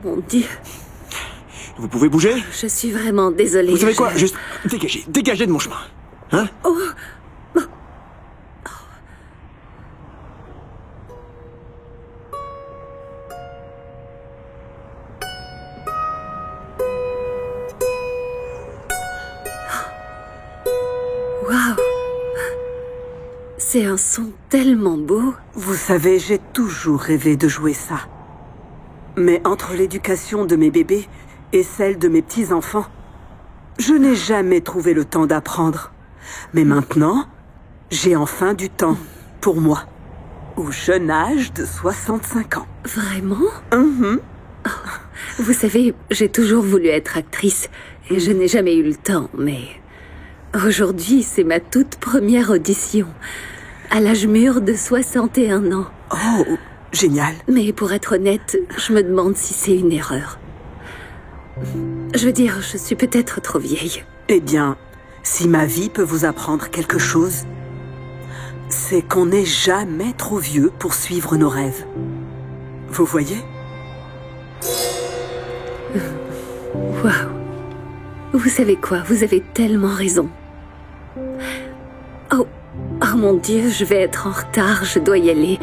Mon Dieu. Vous pouvez bouger? Je suis vraiment désolée. Vous savez quoi? Juste dégagez, dégagez de mon chemin. Hein? Oh. Waouh. C'est un son tellement beau. Vous savez, j'ai toujours rêvé de jouer ça. Mais entre l'éducation de mes bébés et celle de mes petits-enfants, je n'ai jamais trouvé le temps d'apprendre. Mais maintenant, j'ai enfin du temps pour moi. Au jeune âge de 65 ans. Vraiment? Oh, vous savez, j'ai toujours voulu être actrice et je n'ai jamais eu le temps, mais aujourd'hui, c'est ma toute première audition. À l'âge mûr de 61 ans. Oh, génial. Mais pour être honnête, je me demande si c'est une erreur. Je veux dire, je suis peut-être trop vieille. Eh bien, si ma vie peut vous apprendre quelque chose, c'est qu'on n'est jamais trop vieux pour suivre nos rêves. Vous voyez? Waouh. Vous savez quoi? Vous avez tellement raison. Oh mon Dieu, je vais être en retard, je dois y aller.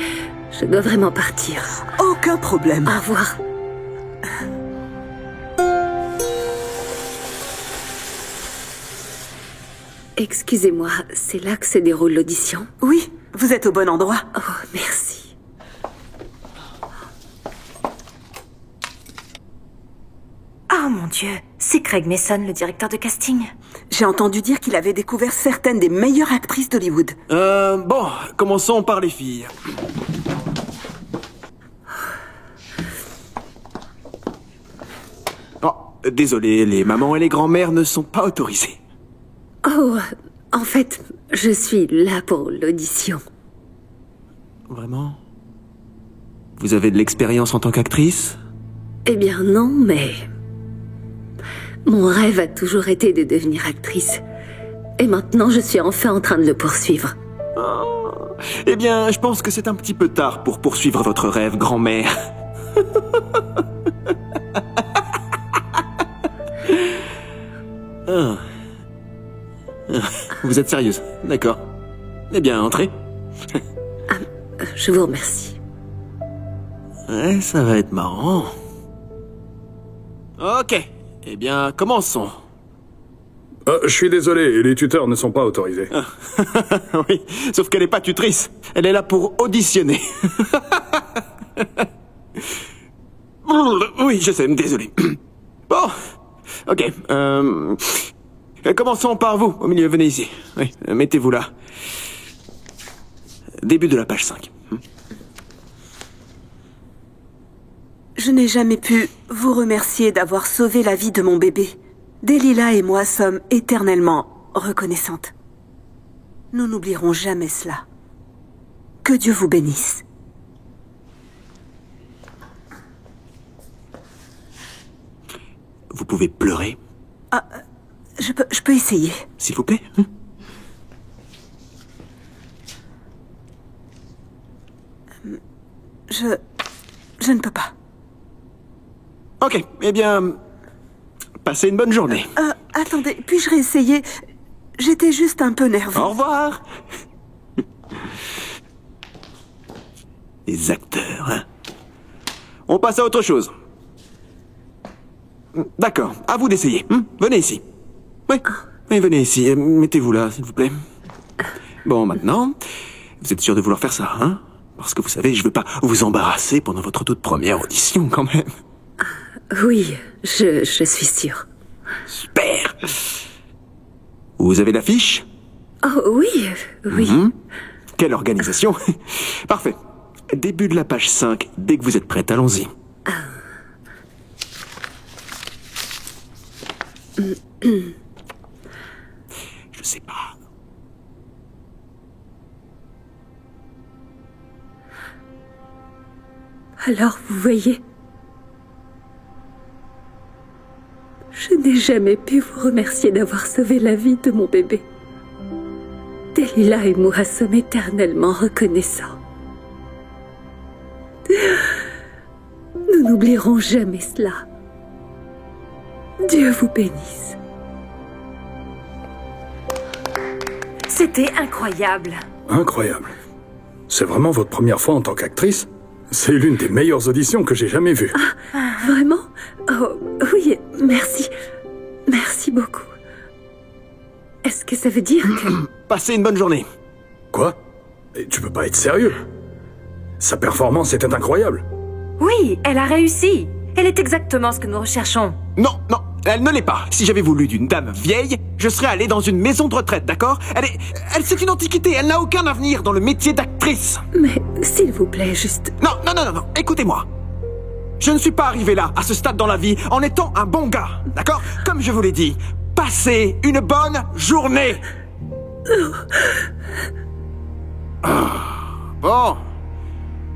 Je dois vraiment partir. Aucun problème. Au revoir. Excusez-moi, c'est là que se déroule l'audition? Oui, vous êtes au bon endroit. Oh, merci. Oh mon Dieu, c'est Craig Mason, le directeur de casting. J'ai entendu dire qu'il avait découvert certaines des meilleures actrices d'Hollywood. Bon, commençons par les filles. Oh, désolé, les mamans et les grands-mères ne sont pas autorisées. Oh, en fait, je suis là pour l'audition. Vraiment? Vous avez de l'expérience en tant qu'actrice? Eh bien non, mais... Mon rêve a toujours été de devenir actrice. Et maintenant, je suis enfin en train de le poursuivre. Oh. Eh bien, je pense que c'est un petit peu tard pour poursuivre votre rêve, grand-mère. Ah. Vous êtes sérieuse? D'accord. Eh bien, entrez. Je vous remercie. Ouais, ça va être marrant. Ok. Eh bien, commençons. Je suis désolé, les tuteurs ne sont pas autorisés. Oui, sauf qu'elle n'est pas tutrice. Elle est là pour auditionner. Oui, je sais, désolé. Bon, ok. Commençons par vous, au milieu, venez ici. Oui, mettez-vous là. Début de la page 5. Je n'ai jamais pu vous remercier d'avoir sauvé la vie de mon bébé. Delilah et moi sommes éternellement reconnaissantes. Nous n'oublierons jamais cela. Que Dieu vous bénisse. Vous pouvez pleurer, Je peux essayer. s'il vous plaît. Je ne peux pas. Ok, eh bien, passez une bonne journée. Attendez, puis-je réessayer? J'étais juste un peu nerveuse. Au revoir. Les acteurs, hein. On passe à autre chose. D'accord, à vous d'essayer. Venez ici. Oui, venez ici. Mettez-vous là, s'il vous plaît. Bon, maintenant, vous êtes sûr de vouloir faire ça, hein? Parce que vous savez, je veux pas vous embarrasser pendant votre toute première audition, quand même. Oui, je suis sûre. Super. Vous avez l'affiche? Oh oui, oui. Quelle organisation. Parfait. Début de la page 5, dès que vous êtes prête, allons-y. Je sais pas. Alors, vous voyez, je n'ai jamais pu vous remercier d'avoir sauvé la vie de mon bébé. Delilah et moi sommes éternellement reconnaissants. Nous n'oublierons jamais cela. Dieu vous bénisse. C'était incroyable. Incroyable. C'est vraiment votre première fois en tant qu'actrice? C'est l'une des meilleures auditions que j'ai jamais vues. Vraiment? Oh, oui, merci. Merci beaucoup. Est-ce que ça veut dire que... Passez une bonne journée. Quoi? Et tu peux pas être sérieux? Sa performance était incroyable. Oui, elle a réussi. Elle est exactement ce que nous recherchons. Non, non, elle ne l'est pas. Si j'avais voulu d'une dame vieille, je serais allé dans une maison de retraite, d'accord? C'est une antiquité, elle n'a aucun avenir dans le métier d'actrice. Mais, s'il vous plaît, juste... Non, non, non, non, non, écoutez-moi. Je ne suis pas arrivé là, à ce stade dans la vie, en étant un bon gars, d'accord? Comme je vous l'ai dit, passez une bonne journée. Bon.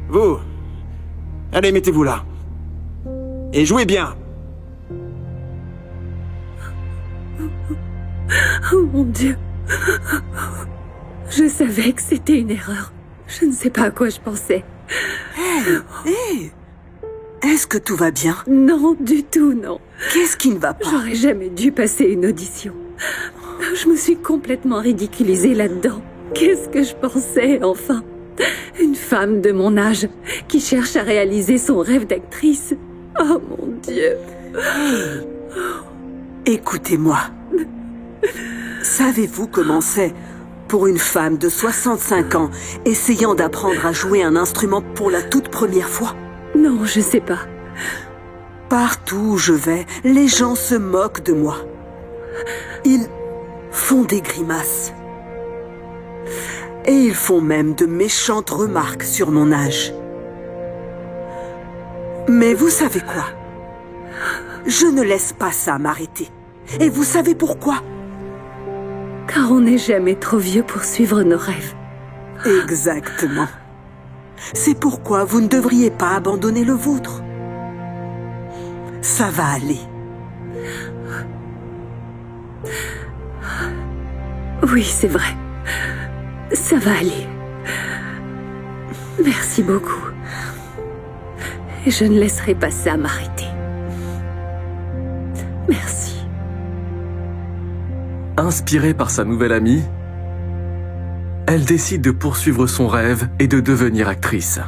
Vous. Allez, mettez-vous là. Et jouez bien. Oh mon Dieu. Je savais que c'était une erreur. Je ne sais pas à quoi je pensais. Hé, est-ce que tout va bien? Non, du tout, non. Qu'est-ce qui ne va pas? J'aurais jamais dû passer une audition. Je me suis complètement ridiculisée là-dedans. Qu'est-ce que je pensais, enfin? Une femme de mon âge qui cherche à réaliser son rêve d'actrice. Oh mon Dieu. Écoutez-moi. Savez-vous comment c'est pour une femme de 65 ans essayant d'apprendre à jouer un instrument pour la toute première fois? Non, je sais pas. Partout où je vais, les gens se moquent de moi. Ils font des grimaces. Et ils font même de méchantes remarques sur mon âge. Mais vous savez quoi? Je ne laisse pas ça m'arrêter. Et vous savez pourquoi? Car on n'est jamais trop vieux pour suivre nos rêves. Exactement. C'est pourquoi vous ne devriez pas abandonner le vôtre. Ça va aller. Oui, c'est vrai. Ça va aller. Merci beaucoup. Et je ne laisserai pas ça m'arrêter. Merci. Inspirée par sa nouvelle amie, elle décide de poursuivre son rêve et de devenir actrice.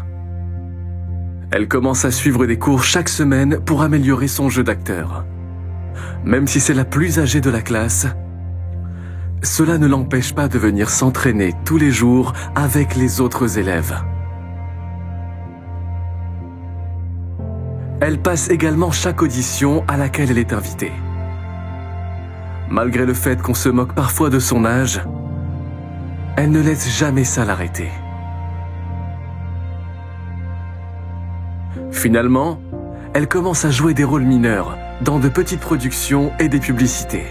Elle commence à suivre des cours chaque semaine pour améliorer son jeu d'acteur. Même si c'est la plus âgée de la classe, cela ne l'empêche pas de venir s'entraîner tous les jours avec les autres élèves. Elle passe également chaque audition à laquelle elle est invitée. Malgré le fait qu'on se moque parfois de son âge, elle ne laisse jamais ça l'arrêter. Finalement, elle commence à jouer des rôles mineurs dans de petites productions et des publicités.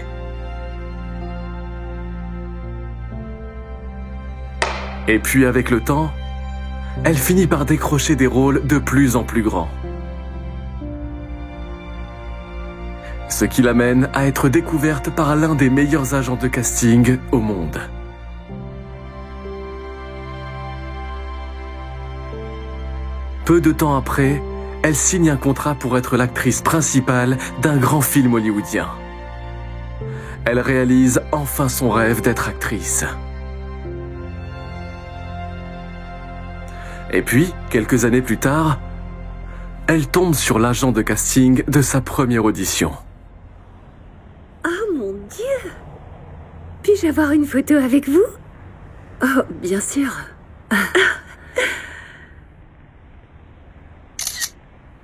Et puis avec le temps, elle finit par décrocher des rôles de plus en plus grands. Ce qui l'amène à être découverte par l'un des meilleurs agents de casting au monde. Peu de temps après, elle signe un contrat pour être l'actrice principale d'un grand film hollywoodien. Elle réalise enfin son rêve d'être actrice. Et puis, quelques années plus tard, elle tombe sur l'agent de casting de sa première audition. Oh mon Dieu! Puis-je avoir une photo avec vous? Oh, bien sûr.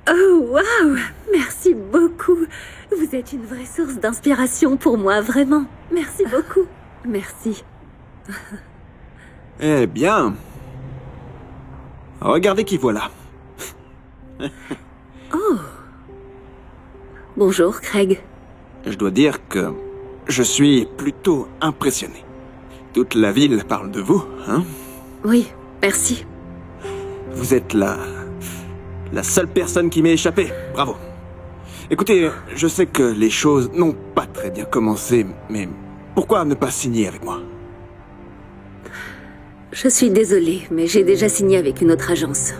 Oh, waouh! Merci beaucoup. Vous êtes une vraie source d'inspiration pour moi, vraiment. Merci beaucoup. Merci. Eh bien... Regardez qui voilà. Oh. Bonjour, Craig. Je dois dire que je suis plutôt impressionné. Toute la ville parle de vous, hein? Oui, merci. Vous êtes la seule personne qui m'ait échappé. Bravo. Écoutez, je sais que les choses n'ont pas très bien commencé, mais pourquoi ne pas signer avec moi? Je suis désolée, mais j'ai déjà signé avec une autre agence.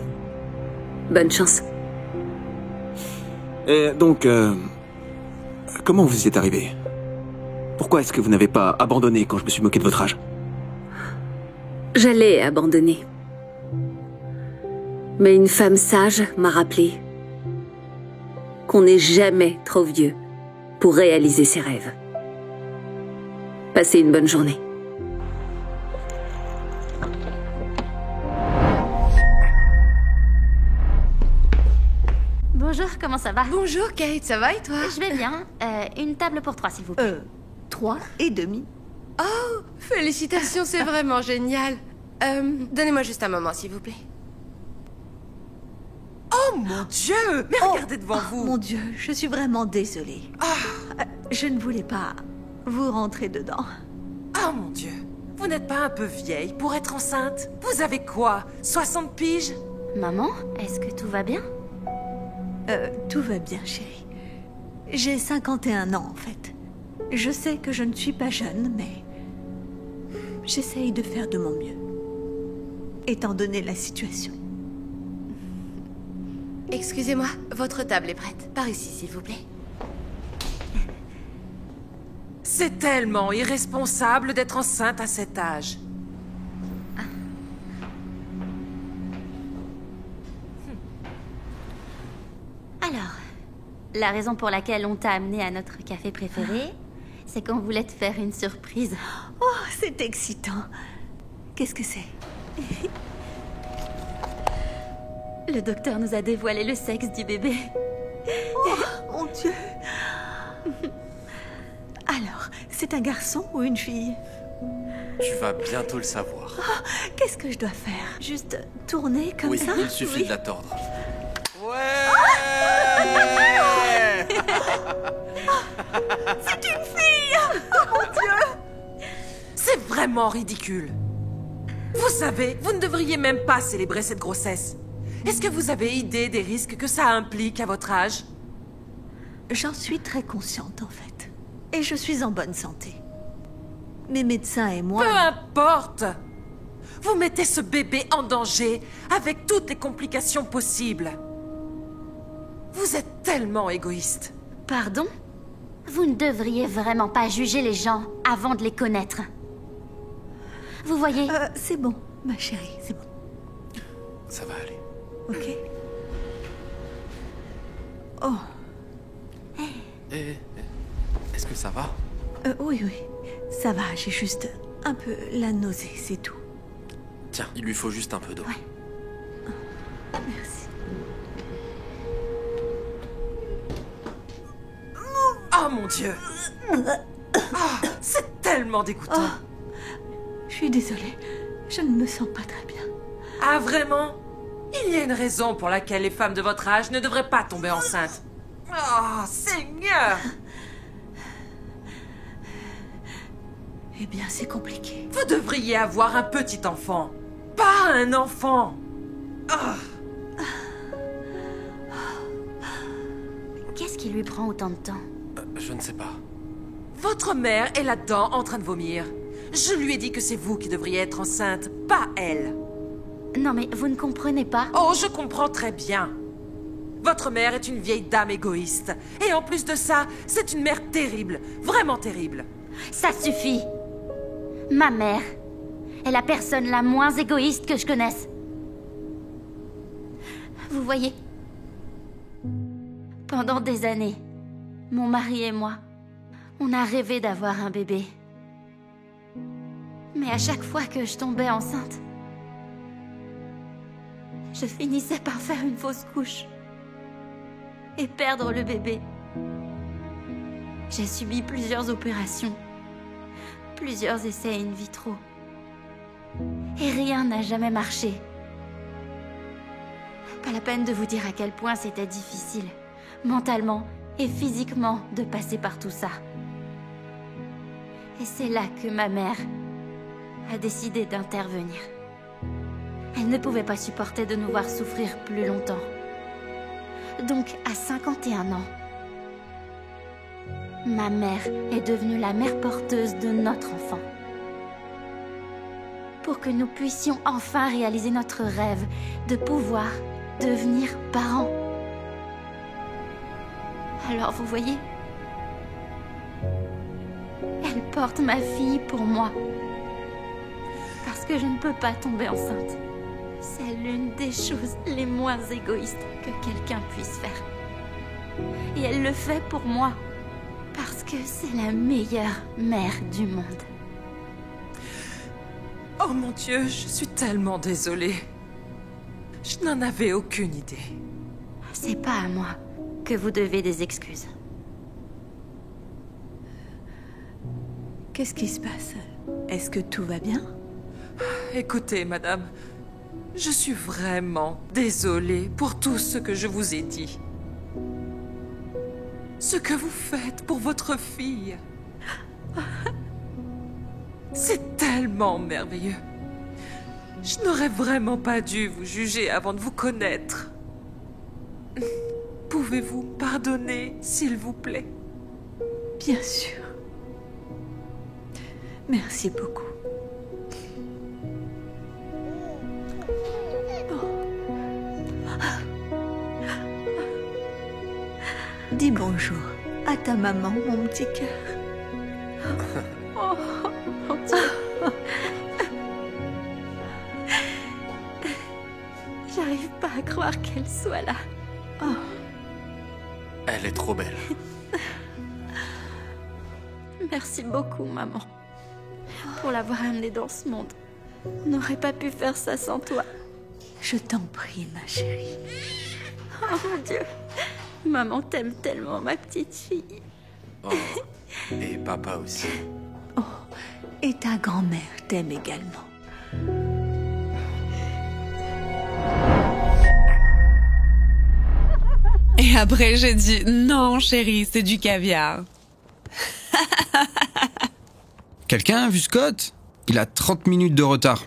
Bonne chance. Et donc, comment vous y êtes arrivé? Pourquoi est-ce que vous n'avez pas abandonné quand je me suis moqué de votre âge? J'allais abandonner. Mais une femme sage m'a rappelé qu'on n'est jamais trop vieux pour réaliser ses rêves. Passez une bonne journée. Bonjour, comment ça va? Bonjour Kate, ça va et toi? Je vais bien. Une table pour 3, s'il vous plaît. 3 et demi. Oh, félicitations, c'est vraiment génial. Donnez-moi juste un moment, s'il vous plaît. Oh mon Dieu! Mais regardez devant vous! Mon Dieu, je suis vraiment désolée. Je ne voulais pas vous rentrer dedans. Oh mon Dieu! Vous n'êtes pas un peu vieille pour être enceinte? Vous avez quoi? 60 piges? Maman, est-ce que tout va bien? Tout va bien, chérie. J'ai 51 ans, en fait. Je sais que je ne suis pas jeune, mais j'essaye de faire de mon mieux, étant donné la situation. Excusez-moi, votre table est prête. Par ici, s'il vous plaît. C'est tellement irresponsable d'être enceinte à cet âge. Alors, la raison pour laquelle on t'a amené à notre café préféré, c'est qu'on voulait te faire une surprise. Oh, c'est excitant. Qu'est-ce que c'est? Le docteur nous a dévoilé le sexe du bébé. Oh, mon Dieu. Alors, c'est un garçon ou une fille? Tu vas bientôt le savoir. Oh, qu'est-ce que je dois faire? Juste tourner comme ça? Oui, il suffit de la tordre. Ouais. C'est une fille! Oh mon Dieu! C'est vraiment ridicule. Vous savez, vous ne devriez même pas célébrer cette grossesse. Est-ce que vous avez idée des risques que ça implique à votre âge? J'en suis très consciente, en fait. Et je suis en bonne santé. Mes médecins et moi... Peu importe! Vous mettez ce bébé en danger avec toutes les complications possibles. Vous êtes tellement égoïste. Pardon? Vous ne devriez vraiment pas juger les gens avant de les connaître. Vous voyez... c'est bon, ma chérie, c'est bon. Ça va aller. Ok. Oh. Est-ce que ça va? Oui, oui. Ça va, j'ai juste un peu la nausée, c'est tout. Tiens, il lui faut juste un peu d'eau. Ouais. Merci. Oh mon Dieu! Oh, c'est tellement dégoûtant. Oh. Je suis désolée, je ne me sens pas très bien. Ah vraiment? Il y a une raison pour laquelle les femmes de votre âge ne devraient pas tomber enceintes. Oh, Seigneur! Eh bien, c'est compliqué. Vous devriez avoir un petit enfant, pas un enfant. Oh. Qu'est-ce qui lui prend autant de temps? Je ne sais pas. Votre mère est là-dedans en train de vomir. Je lui ai dit que c'est vous qui devriez être enceinte, pas elle. Non mais vous ne comprenez pas? Oh, je comprends très bien. Votre mère est une vieille dame égoïste. Et en plus de ça, c'est une mère terrible, vraiment terrible. Ça suffit. Ma mère est la personne la moins égoïste que je connaisse. Vous voyez, pendant des années, mon mari et moi, on a rêvé d'avoir un bébé. Mais à chaque fois que je tombais enceinte, je finissais par faire une fausse couche et perdre le bébé. J'ai subi plusieurs opérations, plusieurs essais in vitro. Et rien n'a jamais marché. Pas la peine de vous dire à quel point c'était difficile, mentalement et physiquement, de passer par tout ça. Et c'est là que ma mère a décidé d'intervenir. Elle ne pouvait pas supporter de nous voir souffrir plus longtemps. Donc, à 51 ans, ma mère est devenue la mère porteuse de notre enfant. Pour que nous puissions enfin réaliser notre rêve de pouvoir devenir parents. Alors vous voyez, elle porte ma fille pour moi. Parce que je ne peux pas tomber enceinte. C'est l'une des choses les moins égoïstes que quelqu'un puisse faire. Et elle le fait pour moi. Parce que c'est la meilleure mère du monde. Oh mon Dieu, je suis tellement désolée. Je n'en avais aucune idée. C'est pas à moi que vous devez des excuses. Qu'est-ce qui se passe? Est-ce que tout va bien? Écoutez, madame, je suis vraiment désolée pour tout ce que je vous ai dit. Ce que vous faites pour votre fille. C'est tellement merveilleux. Je n'aurais vraiment pas dû vous juger avant de vous connaître. Pouvez-vous pardonner, s'il vous plaît? Bien sûr. Merci beaucoup. Dis bonjour à ta maman, mon petit cœur. Oh, mon Dieu. J'arrive pas à croire qu'elle soit là. Oh. Elle est trop belle. Merci beaucoup, maman, pour l'avoir amenée dans ce monde. On n'aurait pas pu faire ça sans toi. Je t'en prie, ma chérie. Oh mon Dieu. Maman t'aime tellement, ma petite fille. Oh, et papa aussi. Oh, et ta grand-mère t'aime également. Et après, j'ai dit, non, chérie, c'est du caviar. Quelqu'un a vu Scott? Il a 30 minutes de retard.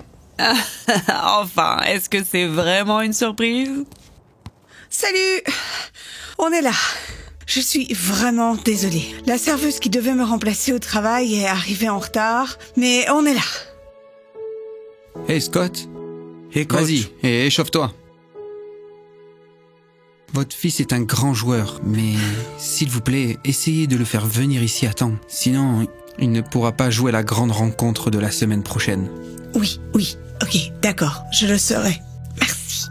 Enfin, est-ce que c'est vraiment une surprise? Salut! On est là. Je suis vraiment désolée. La serveuse qui devait me remplacer au travail est arrivée en retard, mais on est là. Hey Scott. Hey coach. Vas-y, et échauffe-toi. Votre fils est un grand joueur, mais s'il vous plaît, essayez de le faire venir ici à temps. Sinon, il ne pourra pas jouer la grande rencontre de la semaine prochaine. Oui, ok, d'accord, je le saurai. Merci.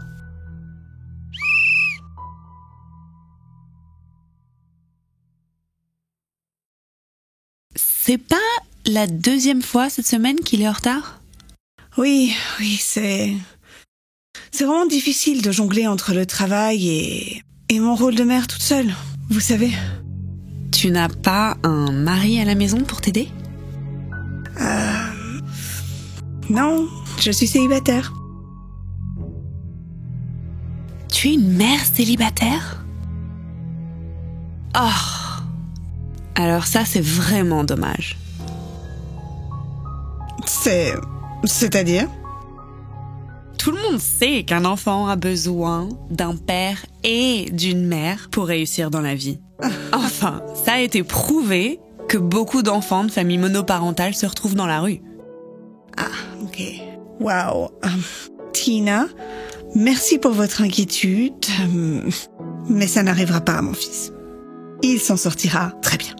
C'est pas la deuxième fois cette semaine qu'il est en retard? Oui, c'est vraiment difficile de jongler entre le travail et mon rôle de mère toute seule, vous savez. Tu n'as pas un mari à la maison pour t'aider? Non, je suis célibataire. Tu es une mère célibataire? Oh! Alors ça, c'est vraiment dommage. C'est-à-dire? Tout le monde sait qu'un enfant a besoin d'un père et d'une mère pour réussir dans la vie. Enfin, ça a été prouvé que beaucoup d'enfants de familles monoparentales se retrouvent dans la rue. Ah, ok. Wow. Tina, merci pour votre inquiétude, mais ça n'arrivera pas à mon fils. Il s'en sortira très bien.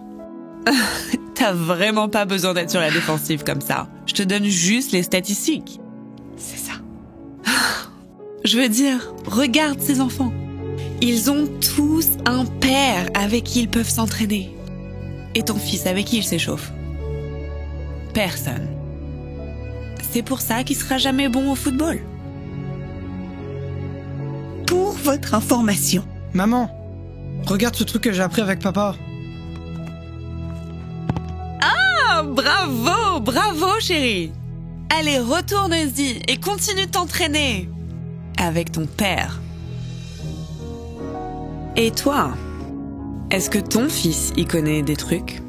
T'as vraiment pas besoin d'être sur la défensive comme ça. Je te donne juste les statistiques. C'est ça. Je veux dire, regarde ces enfants. Ils ont tous un père avec qui ils peuvent s'entraîner. Et ton fils avec qui il s'échauffe? Personne. C'est pour ça qu'il sera jamais bon au football. Pour votre information. Maman, regarde ce truc que j'ai appris avec papa. Ah, bravo chérie. Allez, retourne-y et continue de t'entraîner. Avec ton père. Et toi, est-ce que ton fils y connaît des trucs?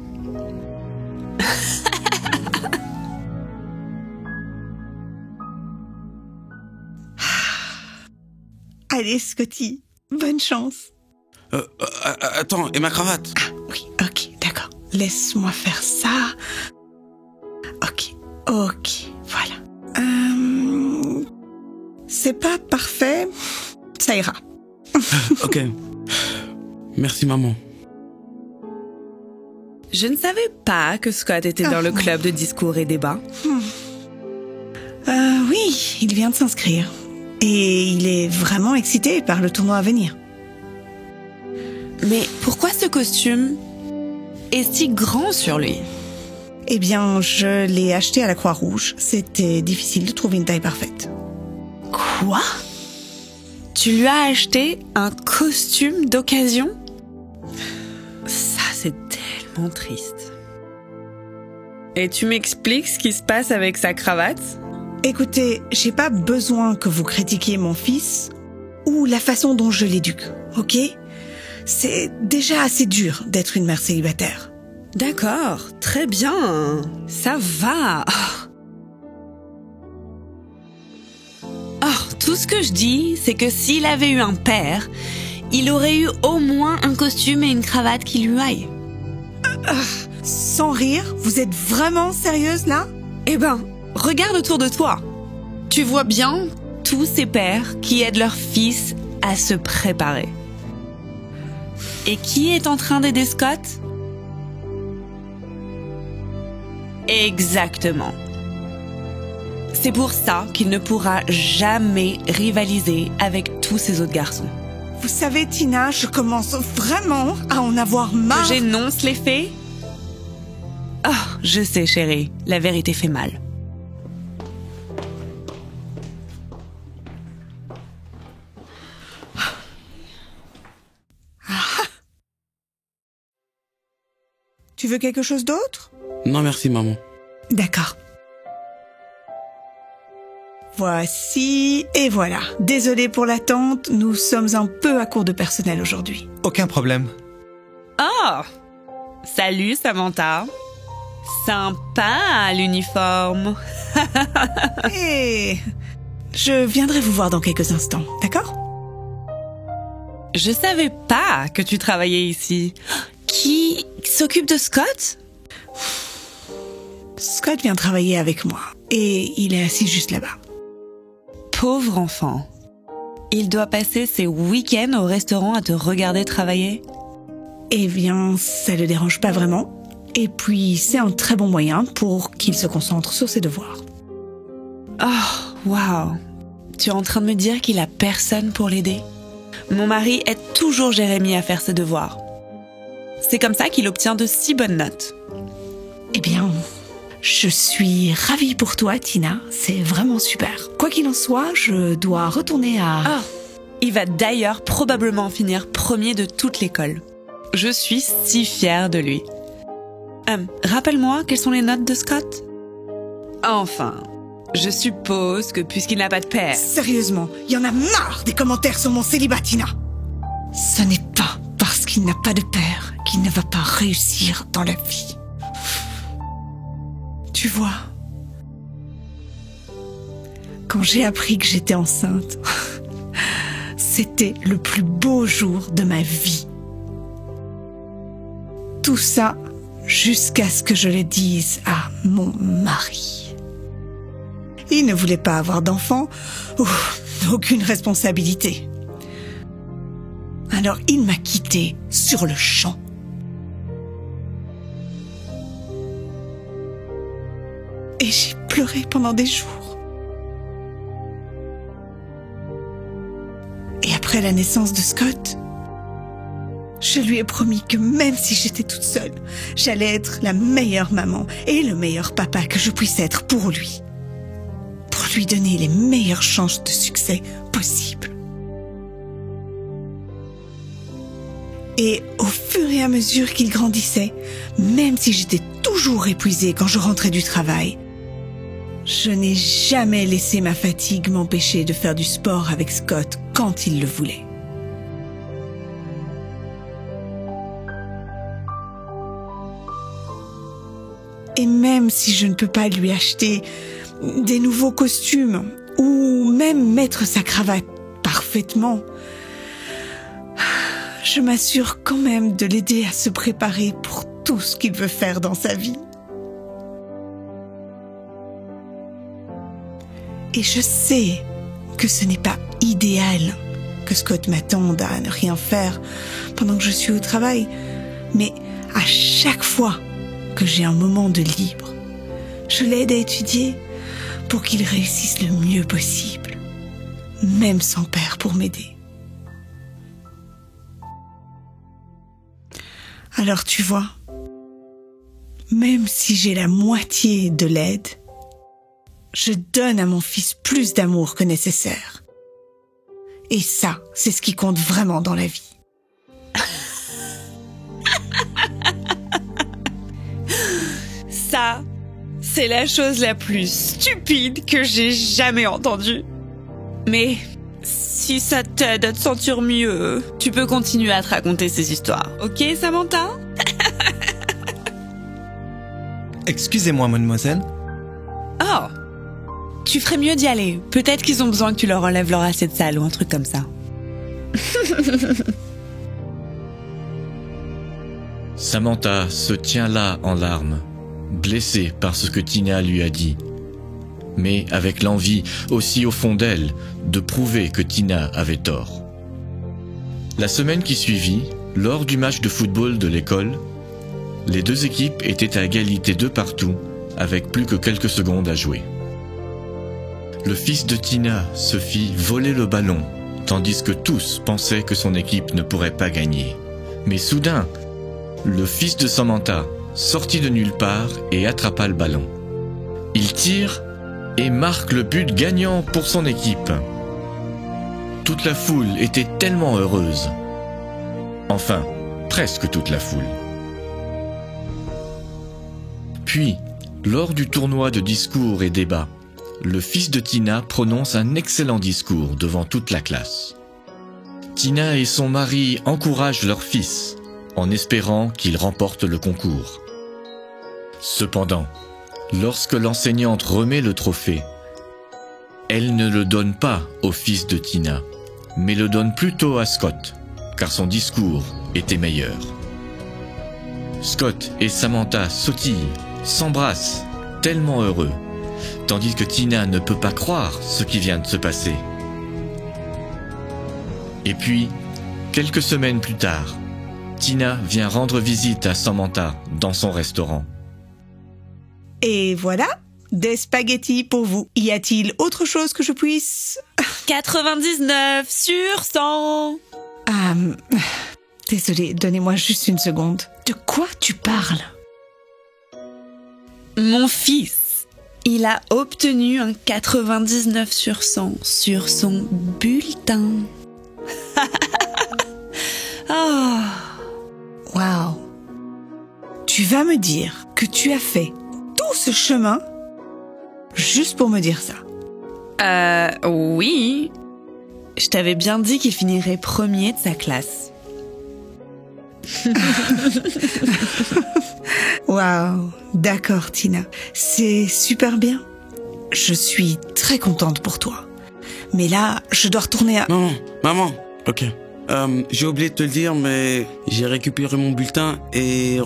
Allez, Scotty, bonne chance. Attends, et ma cravate? Ah, oui, ok, d'accord. Laisse-moi faire ça. Ok, voilà. C'est pas parfait, ça ira. Ok. Merci, maman. Je ne savais pas que Scott était dans le club de discours et débat. Oui, il vient de s'inscrire. Et il est vraiment excité par le tournoi à venir. Mais pourquoi ce costume est si grand sur lui? Eh bien, je l'ai acheté à la Croix-Rouge. C'était difficile de trouver une taille parfaite. Quoi? Tu lui as acheté un costume d'occasion? Ça, c'est tellement triste. Et tu m'expliques ce qui se passe avec sa cravate? Écoutez, j'ai pas besoin que vous critiquiez mon fils ou la façon dont je l'éduque, ok? C'est déjà assez dur d'être une mère célibataire. D'accord, très bien, ça va. Oh, tout ce que je dis, c'est que s'il avait eu un père, il aurait eu au moins un costume et une cravate qui lui aillent. Sans rire, vous êtes vraiment sérieuse là? Eh ben, regarde autour de toi. Tu vois bien tous ces pères qui aident leurs fils à se préparer. Et qui est en train d'aider Scott? Exactement. C'est pour ça qu'il ne pourra jamais rivaliser avec tous ces autres garçons. Vous savez, Tina, je commence vraiment à en avoir marre. Que j'énonce les faits? Oh, je sais, chérie, la vérité fait mal. Tu veux quelque chose d'autre? Non, merci, maman. D'accord. Voici, et voilà. Désolée pour l'attente, nous sommes un peu à court de personnel aujourd'hui. Aucun problème. Oh! Salut, Samantha. Sympa, l'uniforme. Et je viendrai vous voir dans quelques instants, d'accord? Je savais pas que tu travaillais ici. Qui s'occupe de Scott? Scott vient travailler avec moi et il est assis juste là-bas. Pauvre enfant. Il doit passer ses week-ends au restaurant à te regarder travailler? Eh bien, ça le dérange pas vraiment. Et puis, c'est un très bon moyen pour qu'il se concentre sur ses devoirs. Oh, waouh. Tu es en train de me dire qu'il a personne pour l'aider? Mon mari aide toujours Jérémy à faire ses devoirs. C'est comme ça qu'il obtient de si bonnes notes. Eh bien, je suis ravie pour toi, Tina. C'est vraiment super. Quoi qu'il en soit, je dois retourner à... Ah, il va d'ailleurs probablement finir premier de toute l'école. Je suis si fière de lui. Rappelle-moi, quelles sont les notes de Scott? Enfin, je suppose que puisqu'il n'a pas de père... Sérieusement, il y en a marre des commentaires sur mon célibat, Tina. Ce n'est pas parce qu'il n'a pas de père qu'il ne va pas réussir dans la vie. Tu vois, quand j'ai appris que j'étais enceinte, c'était le plus beau jour de ma vie. Tout ça jusqu'à ce que je le dise à mon mari. Il ne voulait pas avoir d'enfant ou aucune responsabilité. Alors il m'a quittée sur le champ. Et j'ai pleuré pendant des jours. Et après la naissance de Scott, je lui ai promis que même si j'étais toute seule, j'allais être la meilleure maman et le meilleur papa que je puisse être pour lui. Pour lui donner les meilleures chances de succès possibles. Et au fur et à mesure qu'il grandissait, même si j'étais toujours épuisée quand je rentrais du travail, je n'ai jamais laissé ma fatigue m'empêcher de faire du sport avec Scott quand il le voulait. Et même si je ne peux pas lui acheter des nouveaux costumes ou même mettre sa cravate parfaitement, je m'assure quand même de l'aider à se préparer pour tout ce qu'il veut faire dans sa vie. Et je sais que ce n'est pas idéal que Scott m'attende à ne rien faire pendant que je suis au travail, mais à chaque fois que j'ai un moment de libre, je l'aide à étudier pour qu'il réussisse le mieux possible, même sans père pour m'aider. Alors tu vois, même si j'ai la moitié de l'aide, je donne à mon fils plus d'amour que nécessaire. Et ça, c'est ce qui compte vraiment dans la vie. Ça, c'est la chose la plus stupide que j'ai jamais entendue. Mais si ça t'aide à te sentir mieux, tu peux continuer à te raconter ces histoires. Ok, Samantha? Excusez-moi, mademoiselle. Oh, tu ferais mieux d'y aller. Peut-être qu'ils ont besoin que tu leur enlèves leur assiette sale ou un truc comme ça. Samantha se tient là en larmes, blessée par ce que Tina lui a dit, mais avec l'envie aussi au fond d'elle de prouver que Tina avait tort. La semaine qui suivit, lors du match de football de l'école, les deux équipes étaient à égalité de partout, avec plus que quelques secondes à jouer. Le fils de Tina se fit voler le ballon, tandis que tous pensaient que son équipe ne pourrait pas gagner. Mais soudain, le fils de Samantha sortit de nulle part et attrapa le ballon. Il tire et marque le but gagnant pour son équipe. Toute la foule était tellement heureuse. Enfin, presque toute la foule. Puis, lors du tournoi de discours et débats, le fils de Tina prononce un excellent discours devant toute la classe. Tina et son mari encouragent leur fils, en espérant qu'il remporte le concours. Cependant, lorsque l'enseignante remet le trophée, elle ne le donne pas au fils de Tina, mais le donne plutôt à Scott, car son discours était meilleur. Scott et Samantha sautillent, s'embrassent, tellement heureux, tandis que Tina ne peut pas croire ce qui vient de se passer. Et puis, quelques semaines plus tard, Tina vient rendre visite à Samantha dans son restaurant. Et voilà, des spaghettis pour vous. Y a-t-il autre chose que je puisse... 99 sur 100. Désolée, donnez-moi juste une seconde. De quoi tu parles? Mon fils, il a obtenu un 99 sur 100 sur son bulletin. Oh. Wow. Tu vas me dire que tu as fait tout ce chemin juste pour me dire ça? Oui. Je t'avais bien dit qu'il finirait premier de sa classe. Waouh, d'accord Tina, c'est super bien. Je suis très contente pour toi. Mais là, je dois retourner à... Maman, ok. J'ai oublié de te le dire, mais j'ai récupéré mon bulletin et...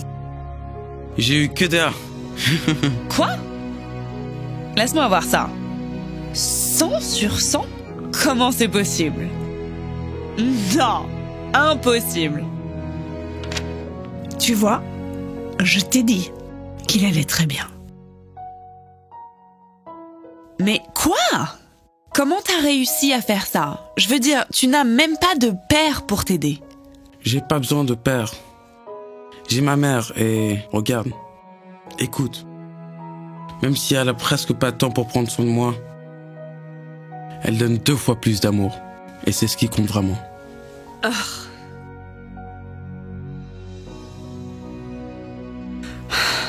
j'ai eu que des A. Quoi? Laisse-moi voir ça. 100 sur 100? Comment c'est possible? Non, impossible. Tu vois, je t'ai dit qu'il allait très bien. Mais quoi? Comment t'as réussi à faire ça? Je veux dire, tu n'as même pas de père pour t'aider. J'ai pas besoin de père. J'ai ma mère et... regarde, écoute. Même si elle a presque pas de temps pour prendre soin de moi, elle donne 2 fois plus d'amour. Et c'est ce qui compte vraiment. Oh.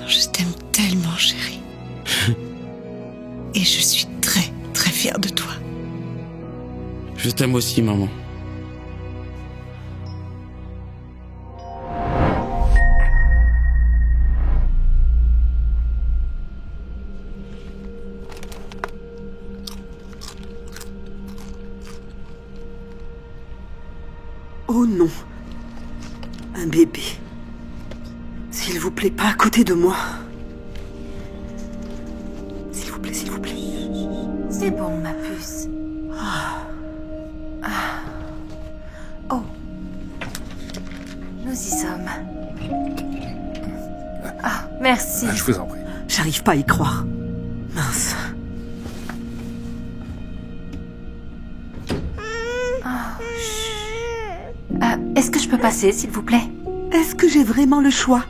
Je t'aime tellement, chérie. Et je suis très, très fière de toi. Je t'aime aussi, maman. Oh non. Un bébé. S'il vous plaît, pas à côté de moi. S'il vous plaît, s'il vous plaît. C'est bon, ma puce. Oh. Nous y sommes. Ah, merci. Je vous en prie. J'arrive pas à y croire. Mince. Est-ce que je peux passer, s'il vous plaît? Est-ce que j'ai vraiment le choix?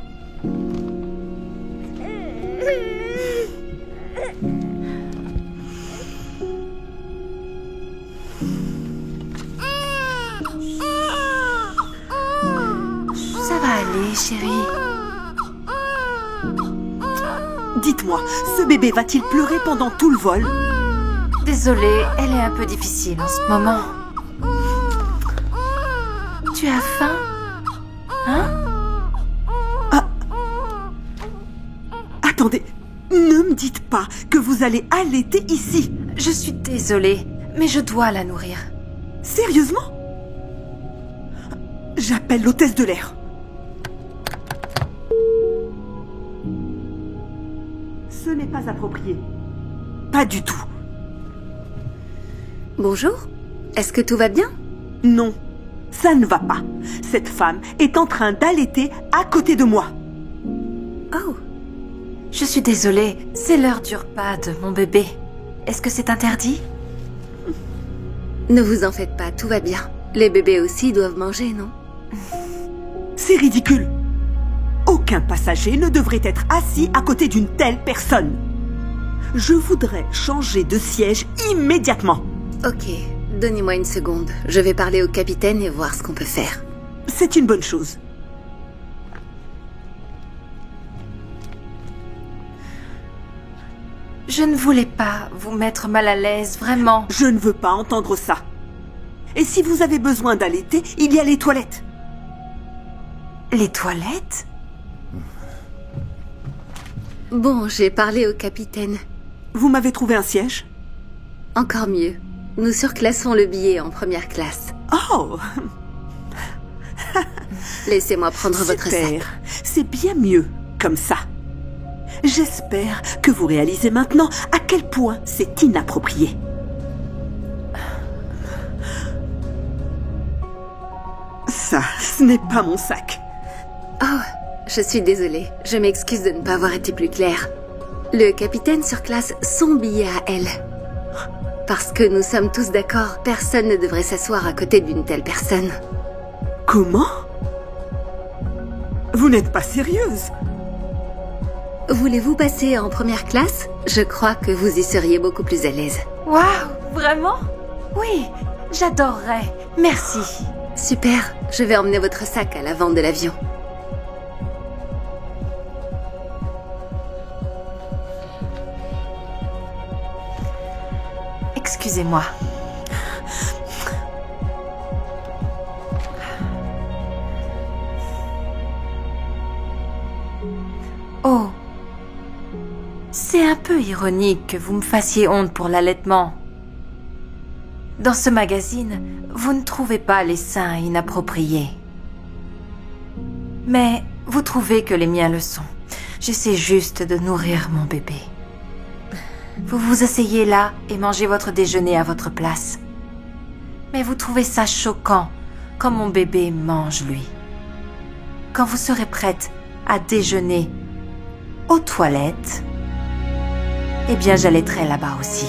Ça va aller, chérie. Dites-moi, ce bébé va-t-il pleurer pendant tout le vol? Désolée, elle est un peu difficile en ce moment. Tu as faim? Hein? Attendez, ne me dites pas que vous allez allaiter ici. Je suis désolée, mais je dois la nourrir. Sérieusement? J'appelle l'hôtesse de l'air. Ce n'est pas approprié. Pas du tout. Bonjour. Est-ce que tout va bien? Non, ça ne va pas. Cette femme est en train d'allaiter à côté de moi. Oh. Je suis désolée, c'est l'heure du repas de mon bébé. Est-ce que c'est interdit? Ne vous en faites pas, tout va bien. Les bébés aussi doivent manger, non? C'est ridicule. Aucun passager ne devrait être assis à côté d'une telle personne. Je voudrais changer de siège immédiatement. Ok, donnez-moi une seconde. Je vais parler au capitaine et voir ce qu'on peut faire. C'est une bonne chose. Je ne voulais pas vous mettre mal à l'aise, vraiment. Je ne veux pas entendre ça. Et si vous avez besoin d'allaiter, il y a les toilettes. Les toilettes? Bon, j'ai parlé au capitaine. Vous m'avez trouvé un siège? Encore mieux. Nous surclassons le billet en première classe. Oh! Laissez-moi prendre votre sac. C'est bien mieux comme ça. J'espère que vous réalisez maintenant à quel point c'est inapproprié. Ça, ce n'est pas mon sac. Oh, je suis désolée. Je m'excuse de ne pas avoir été plus claire. Le capitaine surclasse son billet à elle. Parce que nous sommes tous d'accord, personne ne devrait s'asseoir à côté d'une telle personne. Comment? Vous n'êtes pas sérieuse? Voulez-vous passer en première classe? Je crois que vous y seriez beaucoup plus à l'aise. Waouh, vraiment? Oui, j'adorerais. Merci. Super, je vais emmener votre sac à l'avant de l'avion. Excusez-moi. Oh. C'est un peu ironique que vous me fassiez honte pour l'allaitement. Dans ce magazine, vous ne trouvez pas les seins inappropriés. Mais vous trouvez que les miens le sont. J'essaie juste de nourrir mon bébé. Vous vous asseyez là et mangez votre déjeuner à votre place. Mais vous trouvez ça choquant quand mon bébé mange, lui. Quand vous serez prête à déjeuner aux toilettes, eh bien j'allaiterai là-bas aussi.